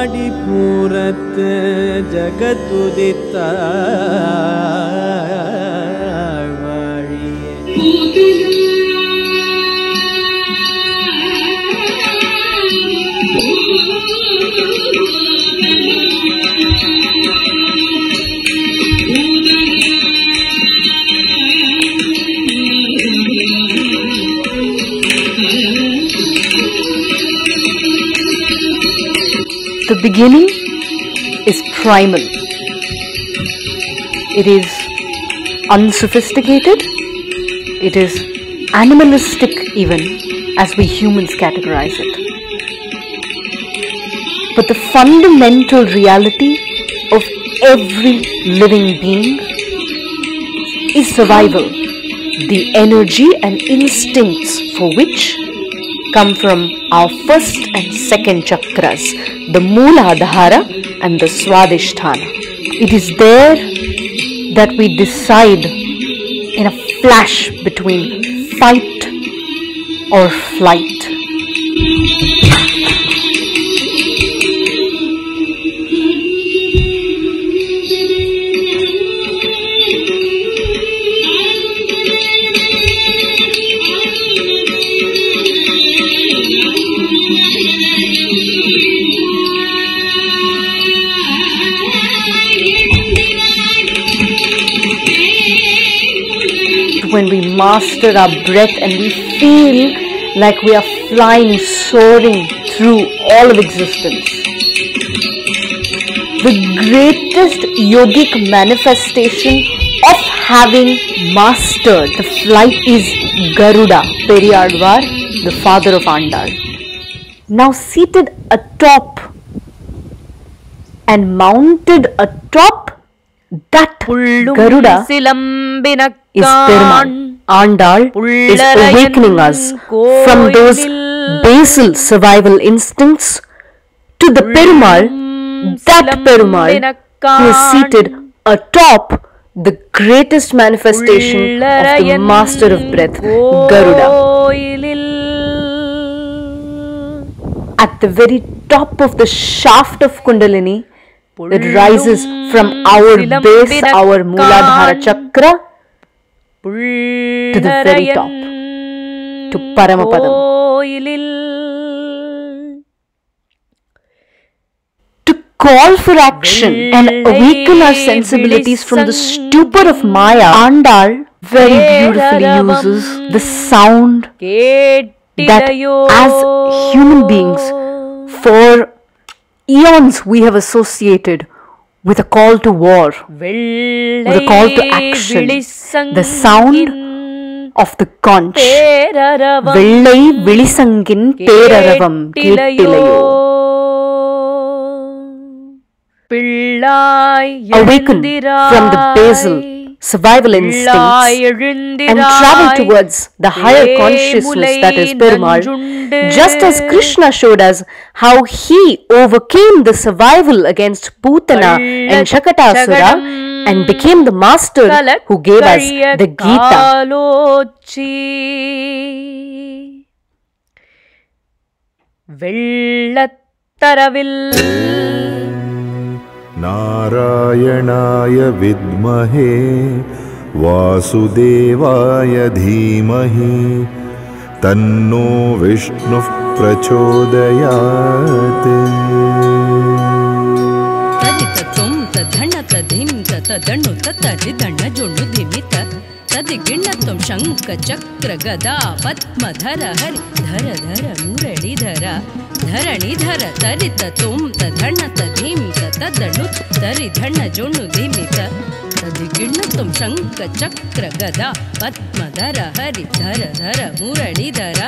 ஆடிப்பூரத்து ஜகத்துதித்த The beginning is primal. It is unsophisticated. It is animalistic even, as we humans categorize it. But the fundamental reality of every living being is survival. The energy and instincts for which come from our first and second chakras, the Mooladhara and the Swadhisthana. It is there that we decide in a flash between fight or flight. When we master our breath and we feel like we are flying, soaring through all of existence. The greatest yogic manifestation of having mastered the flight is Garuda, Periyalvar, the father of Andal. Now seated atop and mounted atop that Garuda is Perumal. Andal is awakening us from those basal survival instincts to the Perumal, that Perumal who is seated atop the greatest manifestation of the master of breath, Garuda. At the very top of the shaft of Kundalini that rises from our base, our Mooladhara chakra, to the very top, to Paramapadam. To call for action and awaken our sensibilities from the stupor of Maya, Andal very beautifully uses the sound that as human beings for eons we have associated with a call to war, with a call to action, the sound of the conch. Vellai vilisangin peraravam kettilayo. Awaken from the basal survival instincts and travel towards the higher consciousness that is Perumal, just as Krishna showed us how he overcame the survival against Putana and Shakatasura and became the master who gave us the Gita. नारायणाय विद्महे वासुदेवाय धीमहि तन्नो विष्णुः प्रचोदयात्। तदिततुं तद्धणतधिं ततदणु ततरिदण जोणु धिमित तदिगिण्णत्वं शङ्ख चक्र गदा पद्मधर हरि धर धर मुरळीधर धरणिधर तरिततुं तद्धणतधिं ततदणु तरिधण जोणु धिमित तदिगिण्णत्वं शङ्ख चक्र गदा पद्मधर हरि धर धर मुरळीधर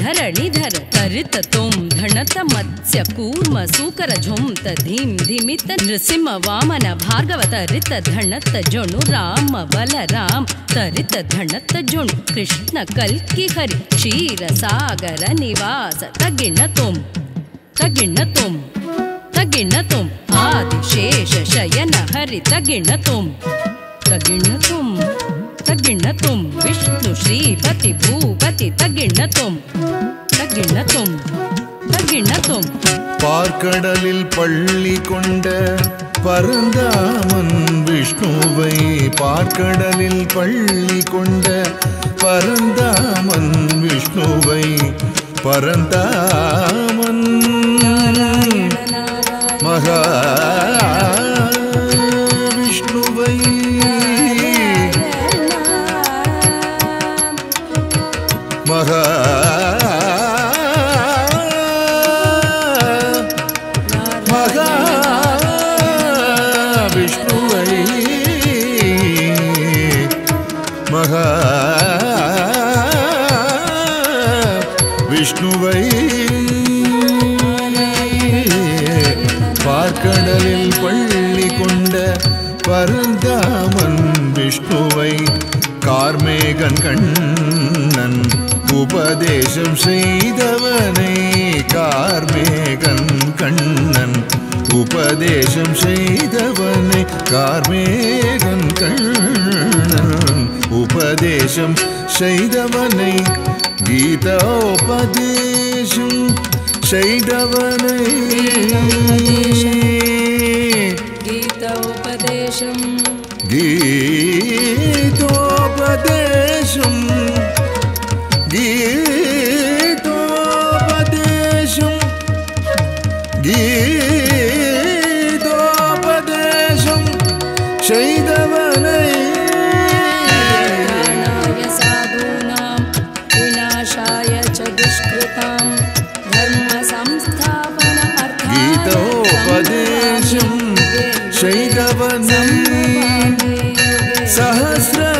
धरणिधर तरिततुं धणत मत्स्य कूर्म सूकर झुं तधीं धिमित नृसिंह वामन भार्गव तरित धणत जोणु राम बलराम तरित धणत जोणु कृष्ण कल्कि हरि क्षीर सागर निवास तगिण्णतुं तगिण्णतुं तगिण्णतुं आदिशेष शयन हरि तगिण्णतुं तगिण्णतुं तगिण्णतुं विष्णु श्रीपति भूपति तगिण्णतुं तगिण्णतुं கிண்ணத்தும் பார்க்கடலில் பள்ளி கொண்ட பரந்தாமன் விஷ்ணுவை பார்க்கடலில் பள்ளி கொண்ட பரந்தாமன் விஷ்ணுவை பரந்தாமன் மகா விஷ்ணுவை மகா விஷ்ணுவை பார்க்கடலில் பள்ளி கொண்ட பரந்தாமன் விஷ்ணுவை கார்மேகன் கண்ணன் உபதேசம் செய்தவனை கார்மேகன் கண்ணன் உபதேசம் செய்தவனை கார்மேகன் கண்ணன் உபதேசம் செய்தவனை கீதோபதேசம் செய்தவனை கீதோபதேசம் கீதோபதேசம் கீதோபதேசம் கீதோபதேசம் செய்தவனை கீதோபதேசம் செய்தவனை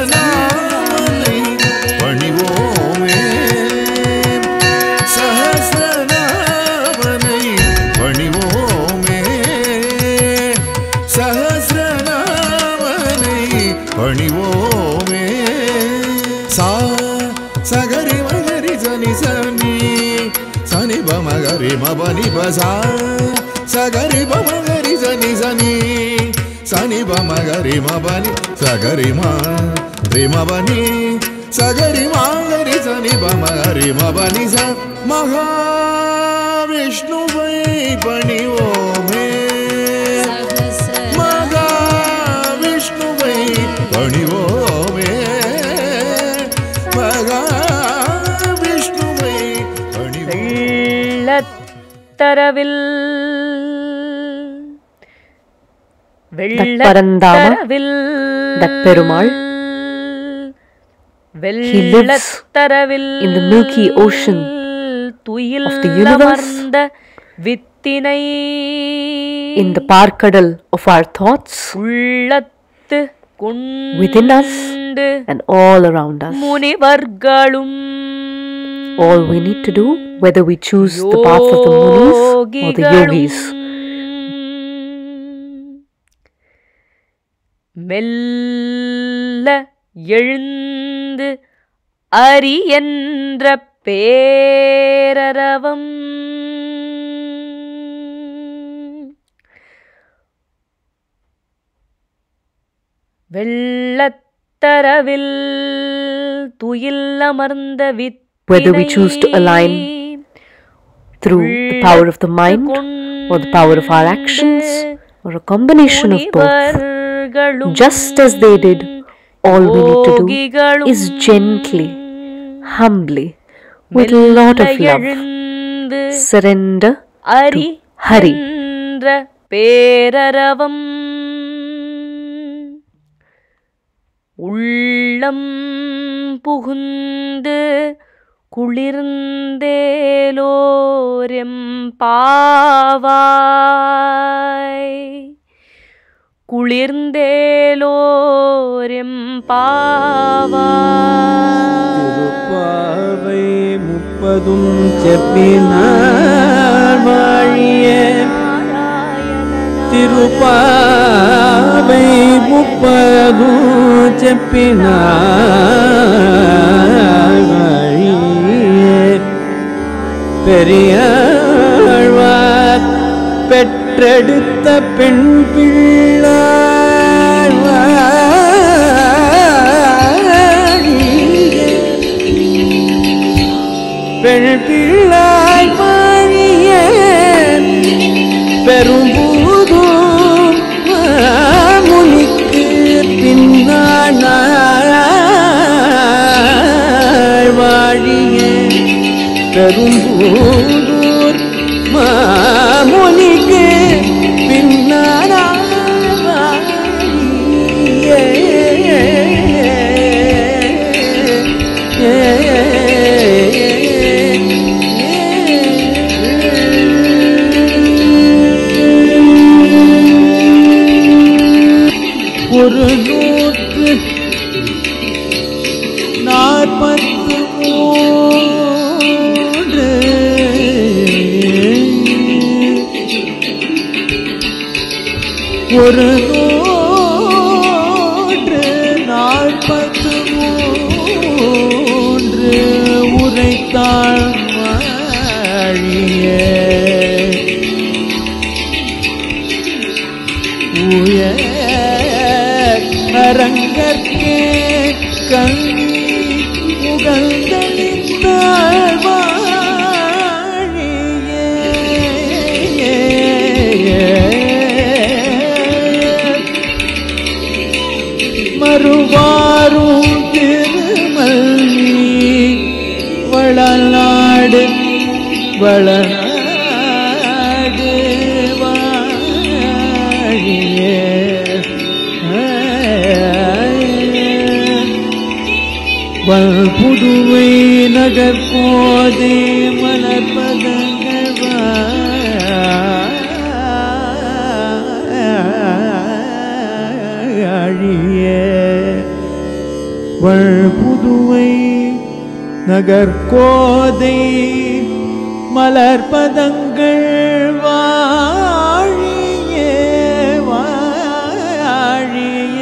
சஹஸ்ரநாமனை பணிவோமே சஹஸ்ரநாமனை பணிவோமே சஹஸ்ரநாமனை பணிவோமே சகரி மகரி சனி சனி சனி பமகரி மபனி பசா சகரி பமகரி சனி சனி சனி பமகரி மபனி சகரி ரி மபனி சகரி மகரி சனி பமகரி மபனி ச மகாவிஷ்ணுவை பணிவோமே மகாவிஷ்ணுவை பணிவோமே மகாவிஷ்ணுவை பணிவோமே தரவில் Paranthaman that Perumal, he lives in the milky ocean of the universe, in the Parkadal of our thoughts, within us and all around us. All we need to do, whether we choose the path of the Munis or the Yogis, மெல்ல எழுந்து அரி என்ற பேரரவம் வெள்ளத்தரவில் துயில் அமர்ந்த with. Whether we choose to align through the power of the mind or the power of our actions or a combination of both, just as they did, all we need to do is gently, humbly, with a lot of love, surrender to Hari. பேரரவம் உள்ளம் புகுந்து குளிர்ந்தேலோரெம்பாவாய் திருப்பாவை 30 செப்பினார் வாழிய திருப்பாவை 30 செப்பினார் வாழிய பெரியாழ்வார் பெற்றெடுத்த பெண் பிள்ளாய் பெண் பிள்ளாய் வாழிய பெரும்பூதும் முனிக்கு பின்னாள் வாழிய பெரும்பூதூர் மாமுனிக்கு பின்னாள் ஒரு 143 ஒரு 143 உரைத்தாள் வாழிய உயர் அரங்கற்கே கண்ணி புகழ்ந்தளித்தாள் வாழிய மறுவாரும் திருமல்லி வளநாடு வளநாடு வாழிய புதுவை நகர் கோதை மலர்பதங்கள் வாழிய புதுவை நகர் கோதை மலர்பதங்கள் வாழிய வாழிய